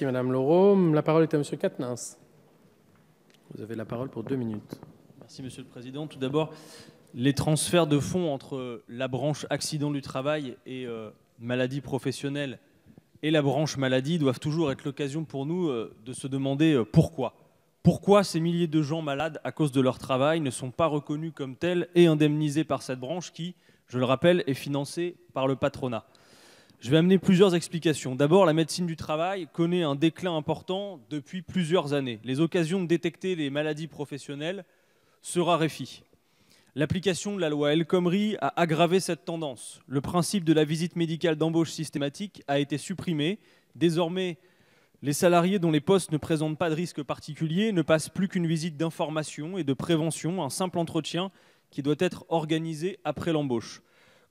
Merci Madame Laureau. La parole est à Monsieur Quatennens. Vous avez la parole pour 2 minutes. Merci Monsieur le Président. Tout d'abord, les transferts de fonds entre la branche accident du travail et maladie professionnelle et la branche maladie doivent toujours être l'occasion pour nous de se demander pourquoi. Pourquoi ces milliers de gens malades à cause de leur travail ne sont pas reconnus comme tels et indemnisés par cette branche qui, je le rappelle, est financée par le patronat. Je vais amener plusieurs explications. D'abord, la médecine du travail connaît un déclin important depuis plusieurs années. Les occasions de détecter les maladies professionnelles se raréfient. L'application de la loi El Khomri a aggravé cette tendance. Le principe de la visite médicale d'embauche systématique a été supprimé. Désormais, les salariés dont les postes ne présentent pas de risque particulier ne passent plus qu'une visite d'information et de prévention, un simple entretien qui doit être organisé après l'embauche.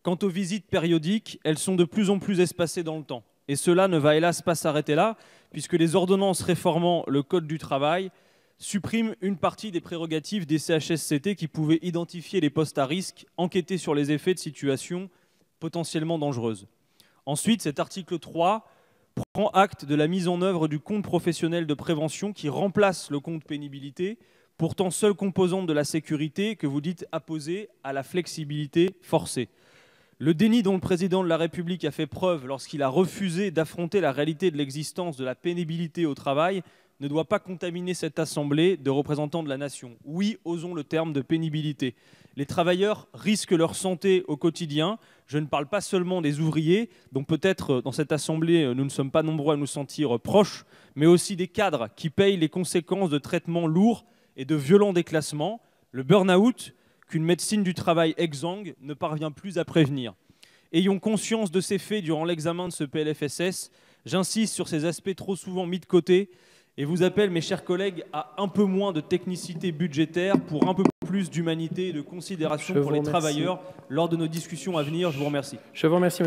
Quant aux visites périodiques, elles sont de plus en plus espacées dans le temps. Et cela ne va hélas pas s'arrêter là, puisque les ordonnances réformant le Code du travail suppriment une partie des prérogatives des CHSCT qui pouvaient identifier les postes à risque, enquêter sur les effets de situations potentiellement dangereuses. Ensuite, cet article 3 prend acte de la mise en œuvre du compte professionnel de prévention qui remplace le compte pénibilité, pourtant seule composante de la sécurité que vous dites apposée à la flexibilité forcée. Le déni dont le président de la République a fait preuve lorsqu'il a refusé d'affronter la réalité de l'existence de la pénibilité au travail ne doit pas contaminer cette assemblée de représentants de la nation. Oui, osons le terme de pénibilité. Les travailleurs risquent leur santé au quotidien. Je ne parle pas seulement des ouvriers, dont peut-être dans cette assemblée nous ne sommes pas nombreux à nous sentir proches, mais aussi des cadres qui payent les conséquences de traitements lourds et de violents déclassements, le burn-out qu'une médecine du travail exsangue ne parvient plus à prévenir. Ayons conscience de ces faits durant l'examen de ce PLFSS. J'insiste sur ces aspects trop souvent mis de côté et vous appelle, mes chers collègues, à un peu moins de technicité budgétaire pour un peu plus d'humanité et de considération pour les travailleurs lors de nos discussions à venir. Je vous remercie. Je vous remercie.